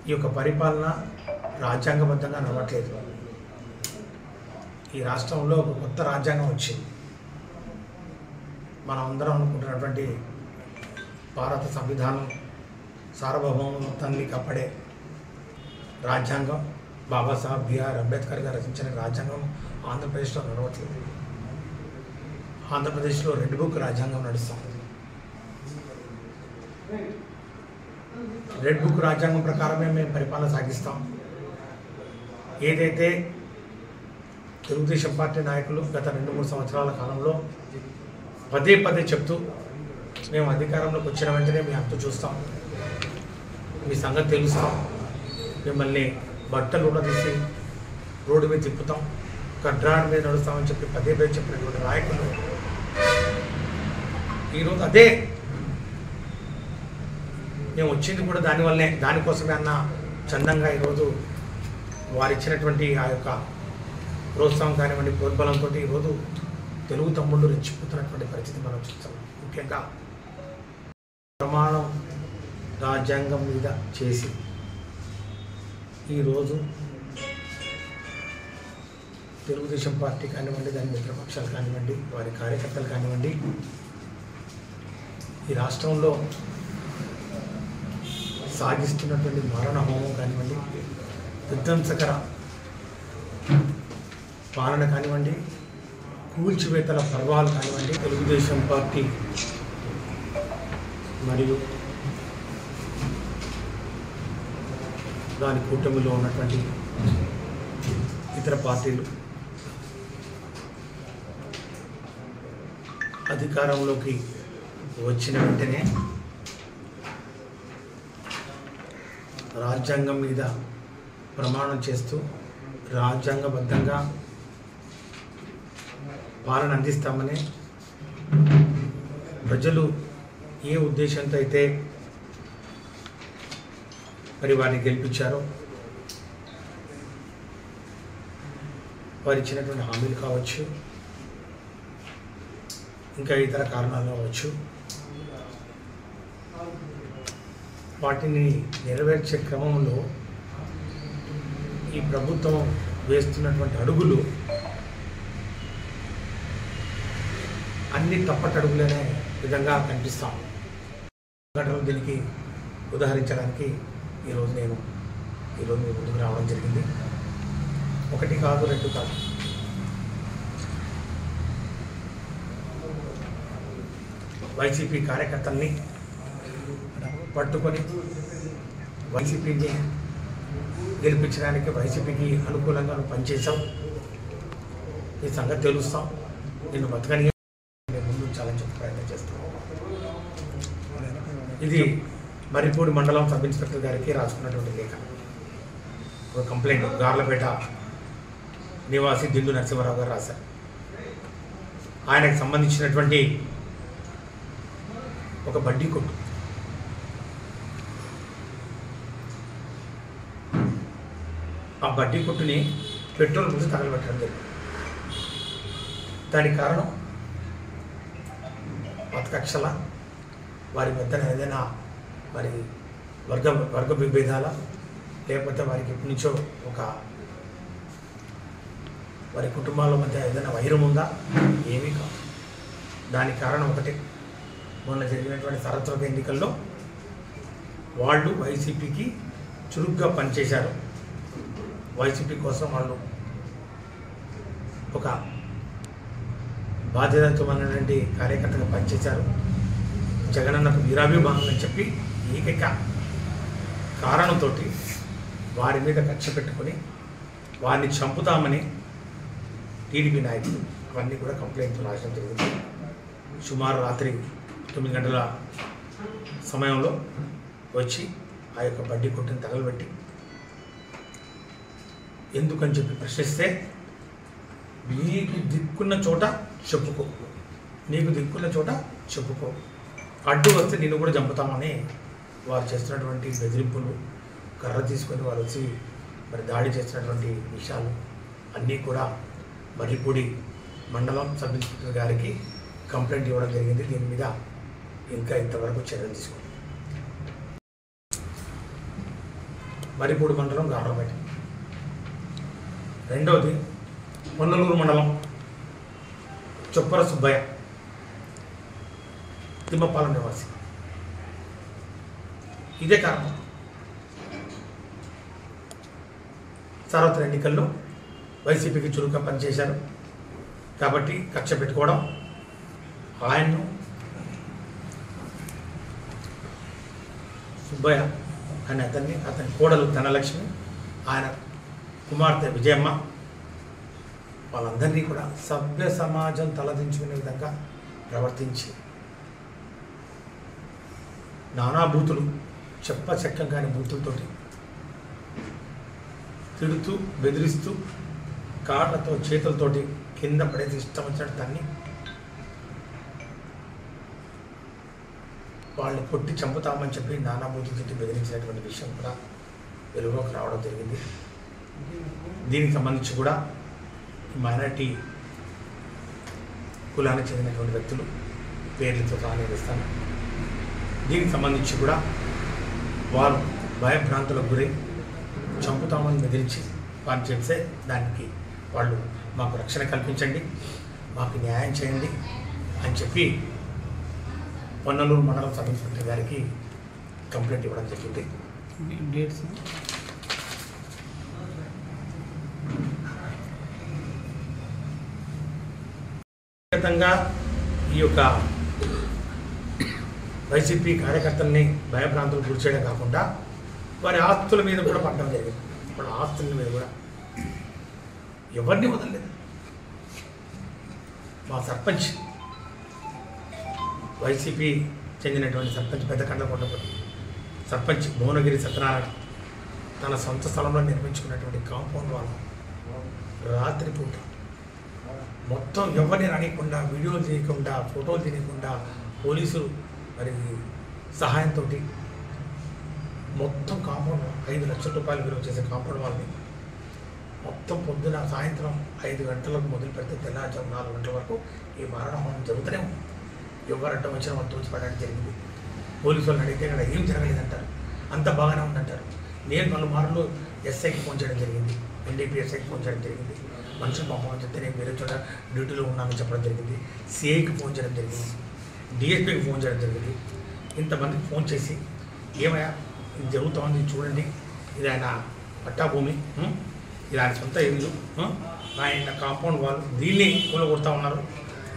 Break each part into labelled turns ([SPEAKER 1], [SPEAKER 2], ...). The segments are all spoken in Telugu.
[SPEAKER 1] ఈ యొక్క పరిపాలన రాజ్యాంగబద్ధంగా నడవట్లేదు. ఈ రాష్ట్రంలో ఒక కొత్త రాజ్యాంగం వచ్చింది. మనం అందరం అనుకుంటున్నటువంటి భారత సంవిధానం సార్వభౌమత్వాన్ని కాపాడే రాజ్యాంగం బాబాసాహెబ్ బిఆర్ అంబేద్కర్ గారు రచించిన రాజ్యాంగం ఆంధ్రప్రదేశ్లో నడవట్లేదు. ఆంధ్రప్రదేశ్లో రెడ్ బుక్ రాజ్యాంగం నడుస్తుంది. రెడ్ బుక్ రాజ్యాంగం ప్రకారమే మేము పరిపాలన సాగిస్తాం. ఏదైతే తెలుగుదేశం పార్టీ నాయకులు గత 2-3 సంవత్సరాల కాలంలో పదే పదే చెప్తూ మేము అధికారంలోకి వచ్చిన వెంటనే మీ హక్కు చూస్తాం, మీ సంగతి తెలుస్తాం, మిమ్మల్ని బట్టలు కూడా తీసి రోడ్డు మీద తిప్పుతాం, కడ్రాడ్ మీద నడుస్తామని చెప్పి పదే పదే చెప్పినటువంటి నాయకులు ఈరోజు అదే మేము వచ్చింది కూడా దానివల్లనే, దానికోసమే అన్న చందంగా ఈరోజు వారు ఇచ్చినటువంటి ఆ యొక్క ప్రోత్సాహం కానివ్వండి, ప్రోద్బలంతో ఈరోజు తెలుగు తమ్ముళ్ళు రెచ్చిపోతున్నటువంటి పరిస్థితి మనం చూస్తాం. ముఖ్యంగా ప్రమాణం రాజ్యాంగం మీద చేసి ఈరోజు తెలుగుదేశం పార్టీ కానివ్వండి, దాని మిత్రపక్షాలు కానివ్వండి, వారి కార్యకర్తలు కానివ్వండి, ఈ రాష్ట్రంలో సాగిస్తున్నటువంటి మరణ హోమం కానివ్వండి, విధ్వంసకర పాలన కానివ్వండి, కూల్చివేతల పర్వాలు కానివ్వండి, తెలుగుదేశం పార్టీ మరియు దాని కూటమిలో ఉన్నటువంటి ఇతర పార్టీలు అధికారంలోకి వచ్చిన వెంటనే రాజ్యాంగం మీద ప్రమాణం చేస్తూ రాజ్యాంగబద్ధంగా పాలన అందిస్తామని ప్రజలు ఏ ఉద్దేశంతో అయితే మరి వారిని గెలిపించారో, వారు ఇచ్చినటువంటి హామీలు కావచ్చు, ఇంకా ఇతర కారణాలు కావచ్చు, వాటిని నెరవేర్చే క్రమంలో ఈ ప్రభుత్వం వేస్తున్నటువంటి అడుగులు అన్ని తప్పటడుగులనే విధంగా కనిపిస్తాం. ఘటనలు దీనికి ఉదాహరించడానికి ఈరోజు మీ ముందుకు రావడం జరిగింది. 1 కాదు 2 కాదు, వైసీపీ కార్యకర్తల్ని పట్టుకొని వైసీపీని గెలిపించడానికి వైసీపీకి అనుకూలంగా పనిచేసాం, ఈ సంగతి తెలుస్తాం, నిన్ను బతకని ముందు చాలా చెప్పే ప్రయత్నం చేస్తాం. ఇది మర్రిపూడి మండలం సబ్ ఇన్స్పెక్టర్ గారికి రాసుకున్నటువంటి లేఖ. ఒక కంప్లైంట్ గార్లపేట నివాసి దిండు నరసింహారావు గారు రాశారు. ఆయనకు సంబంధించినటువంటి ఒక బడ్డీ కొట్టు, ఆ బడ్డీ కొట్టుని పెట్రోల్ పోసి తగలబెట్టడం జరిగింది. దానికి కారణం మతకక్షల, వారి మధ్యన ఏదైనా మరి వర్గ విభేదాల, లేకపోతే వారికి ఎప్పటి నుంచో ఒక వారి కుటుంబాల మధ్య ఏదైనా వైరం ఉందా? ఏమీ కాదు. దానికి కారణం ఒకటే, మొన్న జరిగినటువంటి సార్వత్రిక ఎన్నికల్లో వాళ్ళు వైసీపీకి చురుగ్గా పనిచేశారు. వైసీపీ కోసం వాళ్ళు ఒక బాధ్యతమైనటువంటి కార్యకర్తగా పనిచేశారు. జగనన్నకు వీరాభిమానం అని చెప్పి ఏకైక కారణంతో వారి మీద కక్ష పెట్టుకొని వారిని చంపుతామని టీడీపీ నాయకులు అవన్నీ కూడా కంప్లైంట్లు రాయడం జరిగింది. సుమారు రాత్రి 9 గంటల సమయంలో వచ్చి ఆ యొక్క బడ్డీ కొట్టుని తగలబెట్టి ఎందుకని చెప్పి ప్రశ్నిస్తే, నీకు దిక్కున్న చోట చెప్పుకో, నీకు దిక్కున్న చోట చెప్పుకో, అడ్డు వస్తే నిన్ను కూడా చంపుతామని వారు చేస్తున్నటువంటి బెదిరింపులు, కర్ర తీసుకొని వారు వచ్చి మరి దాడి చేస్తున్నటువంటి విషయాలు అన్నీ కూడా మర్రిపూడి మండలం సబ్ ఇన్స్పెక్టర్ గారికి కంప్లైంట్ ఇవ్వడం జరిగింది. దీని మీద ఇంకా ఇంతవరకు చర్యలు తీసుకోండి. మరిపూడి మండలం గార్లపేట. రెండవది పొన్నలూరు మండలం చొప్పర సుబ్బయ్య, తిమ్మపాలెం నివాసి. ఇదే కారణం సార్వత్రిక ఎన్నికల్లో వైసీపీకి చురుగ్గా పనిచేశారు కాబట్టి కక్ష పెట్టుకోవడం, ఆయన్ను సుబ్బయ్య అనే అతని కోడలు ధనలక్ష్మి, ఆయన కుమార్తె విజయమ్మ, వాళ్ళందరినీ కూడా సభ్య సమాజం తలదించుకునే విధంగా ప్రవర్తించి నానా బూతులు, చెప్పచక్కం కాని బూతులతోటి తిడుతూ, బెదిరిస్తూ, కాళ్ళతో చేతులతోటి కింద పడేసి ఇష్టం వచ్చినట్టు తన్ని వాళ్ళని కొట్టి చంపుతామని చెప్పి నానా బూతులతోటి బెదిరించినటువంటి విషయం కూడా వెలుగులోకి రావడం జరిగింది. దీనికి సంబంధించి కూడా మైనారిటీ కులానికి చెందినటువంటి వ్యక్తులు పేర్లతో ప్రారంభిస్తాను. దీనికి సంబంధించి కూడా వారు భయభ్రాంతులకు గురై చంపుతామని బెదిరించి వారు చెప్తే దానికి వాళ్ళు మాకు రక్షణ కల్పించండి, మాకు న్యాయం చేయండి అని చెప్పి పొన్నలూరు మండలం సబ్ ఇన్స్పెక్టర్ గారికి కంప్లైంట్ ఇవ్వడం జరిగింది.
[SPEAKER 2] డేట్స్
[SPEAKER 1] వ్యక్తిగతంగా ఈ యొక్క వైసీపీ కార్యకర్తల్ని భయభ్రాంతులు గురి చేయడం కాకుండా వారి ఆస్తుల మీద కూడా పడడం జరిగింది. వాళ్ళ ఆస్తుల మీద కూడా ఎవరిని వదలలేదు. మా సర్పంచ్, వైసీపీ చెందినటువంటి సర్పంచ్ పెద్దకండ్లకొండపల్లి సర్పంచ్ భువనగిరి సత్యనారాయణ తన సొంత స్థలంలో నిర్మించుకున్నటువంటి కాంపౌండ్ వాళ్ళు రాత్రిపూట మొత్తం ఎవరిని రానియకుండా, వీడియోలు తీయకుండా, ఫోటోలు తీయకుండా, పోలీసులు మరి సహాయంతో మొత్తం కాంపౌండ్ 5 లక్షల రూపాయలు విలువ చేసే కాంపౌండ్ వాళ్ళని మొత్తం పొద్దున సాయంత్రం 5 గంటలకు మొదలు పెడితే తెల్లారుజాము 4 గంటల వరకు ఈ మారణహోమం జరుగుతూనే ఉంది. ఎవరంటే వచ్చిన వాళ్ళు తోచిపడడం జరిగింది. పోలీసు వాళ్ళని అడిగితే ఇక్కడ ఏం జరగలేదంటారు, అంత బాగానే ఉందంటారు. నేను పలుమార్లు ఎస్ఐకి ఫోన్ చేయడం జరిగింది, ఎన్డీపీఎస్ఐకి ఫోన్ చేయడం జరిగింది, మనుషులు పంపమని చెప్తే నేను వేరే చోట డ్యూటీలో ఉన్నానని చెప్పడం జరిగింది, సిఐకి ఫోన్ చేయడం జరిగింది, డిఎస్పీకి ఫోన్ చేయడం జరిగింది. ఇంతమందికి ఫోన్ చేసి ఏమయ్యా ఇది జరుగుతోంది చూడండి, ఇది ఆయన పట్టాభూమి, ఇది ఆయన సొంత ఇల్లు, ఆయన కాంపౌండ్ వాళ్ళు దీన్ని కూలగొడతా ఉన్నారు,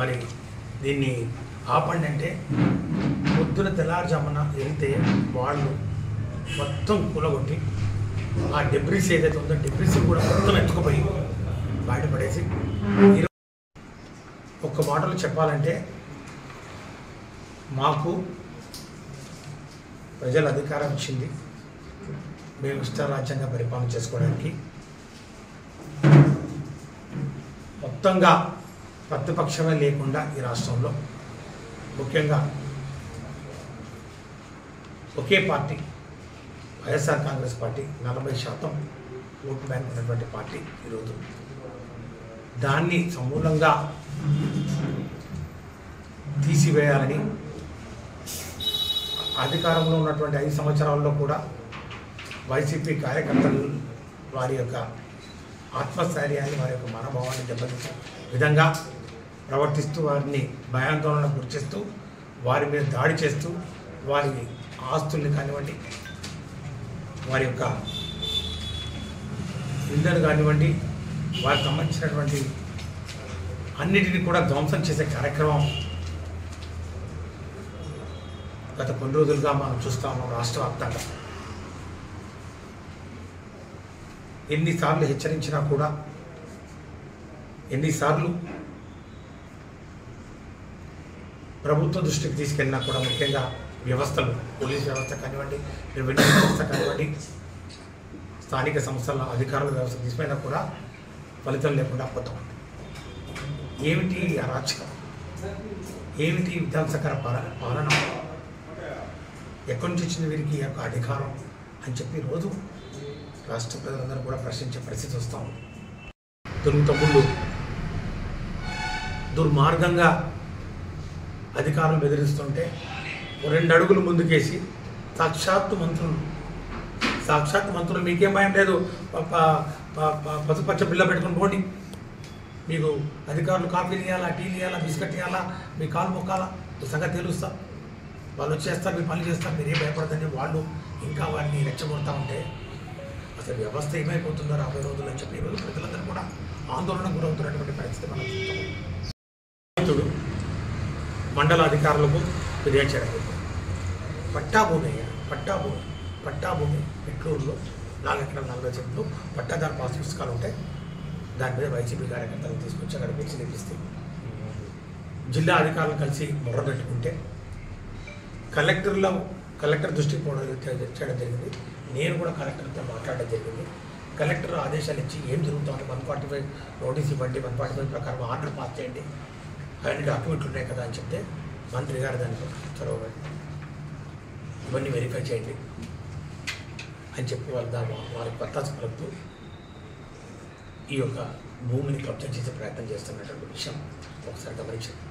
[SPEAKER 1] మరి దీన్ని ఆపండి అంటే పొద్దున తెల్లారుజామున వెళ్తే వాళ్ళు మొత్తం కూలగొట్టి ఆ డెబ్రిస్ ఏదైతే ఉందో డెబ్రిస్ కూడా మొత్తం ఎత్తుకుపోయి బయటపడేసి, ఒక్క మాటలు చెప్పాలంటే మాకు ప్రజల అధికారం ఇచ్చింది, మేము ఇష్టారాజ్యంగా పరిపాలన చేసుకోవడానికి. మొత్తంగా ప్రతిపక్షమే లేకుండా ఈ రాష్ట్రంలో ముఖ్యంగా ఒకే party YSR Congress party 40% vote bank ఉన్నటువంటి పార్టీ ఈరోజు దాన్ని సమూలంగా తీసివేయాలని అధికారంలో ఉన్నటువంటి 5 సంవత్సరాల్లో కూడా వైసీపీ కార్యకర్తలు వారి యొక్క ఆత్మస్థైర్యాన్ని, వారి యొక్క మనోభావాన్ని దెబ్బతీసే విధంగా ప్రవర్తిస్తూ, వారిని భయాందోళనకు గురిచేస్తూ, వారి మీద దాడి చేస్తూ, వారి ఆస్తుల్ని కానివ్వండి, వారి యొక్క ఇళ్ళను కానివ్వండి, వారికి సంబంధించినటువంటి అన్నిటిని కూడా ధ్వంసం చేసే కార్యక్రమం గత కొన్ని రోజులుగా మనం చూస్తూ ఉన్నాం. రాష్ట్ర వ్యాప్తంగా ఎన్నిసార్లు హెచ్చరించినా కూడా, ఎన్నిసార్లు ప్రభుత్వ దృష్టికి తీసుకెళ్ళినా కూడా, ముఖ్యంగా వ్యవస్థలు, పోలీస్ వ్యవస్థ కానివ్వండి, రెవెన్యూ వ్యవస్థ కానివ్వండి, స్థానిక సంస్థల అధికారుల వ్యవస్థ తీసుకున్నా కూడా ఫలితం లేకుండా పోతాం. ఏమిటి అరాచకం, ఏమిటి విధ్వంసకర పాలన, ఎక్కడి నుంచి వచ్చింది వీరికి యొక్క అధికారం అని చెప్పి రోజు రాష్ట్ర ప్రజలందరూ కూడా ప్రశ్నించే పరిస్థితి వస్తాం. తెలుగు తమ్ముళ్ళు దుర్మార్గంగా అధికారులు బెదిరిస్తుంటే 2 అడుగులు ముందుకేసి సాక్షాత్తు మంత్రులు సాక్షాత్ మంత్రులు మీకేం భయం లేదు, పసుపచ్చ బిల్ల పెట్టుకుని పోండి. మీకు అధికారులు కాఫీలు ఇవ్వాలా, టీలు ఇవ్వాలా, బిస్కెట్ ఇవ్వాలా, మీ కాలు మొక్కాలా, ఈ సంగతి తెలుస్తా. వాళ్ళు వచ్చేస్తారు, మీ పనులు చేస్తారు, మీరేం భయపడదని వాళ్ళు ఇంకా వారిని రెచ్చగొడతా ఉంటే అసలు వ్యవస్థ ఏమైపోతుందో రాబోయే రోజులు అని చెప్పి ఈరోజు ప్రజలందరూ కూడా ఆందోళన గురవుతున్నటువంటి పరిస్థితి మనం చూస్తాం. మండల అధికారులకు ఫిర్యాదు చేయడం పట్టాభూమి పెట్రోల్లో 4 ఎకరాల 40 సెంట్లు పట్టాదారు పాస్ పుస్తకాలు ఉంటాయి. దాని మీద వైసీపీ కార్యకర్తలు తీసుకొచ్చి అక్కడ పెంచి తెప్పిస్తే జిల్లా అధికారులు కలిసి మొర్రబెట్టుకుంటే కలెక్టర్ దృష్టికి చేయడం జరిగింది. నేను కూడా కలెక్టర్తో మాట్లాడడం జరిగింది. కలెక్టర్ ఆదేశాలు ఇచ్చి ఏం జరుగుతుందంటే 145 నోటీస్ ఇవ్వండి, 145 ప్రకారం ఆర్డర్ పాస్ చేయండి, అన్ని డాక్యుమెంట్లు ఉన్నాయి కదా అని చెప్తే మంత్రి గారు దానికి చొరవ ఇవన్నీ వెరిఫై చేయండి అని చెప్పి వారికి పత్తాసు పలుకుతూ ఈ యొక్క భూమిని కబ్జా చేసే ప్రయత్నం చేస్తున్నటువంటి విషయం ఒకసారి గమనించండి.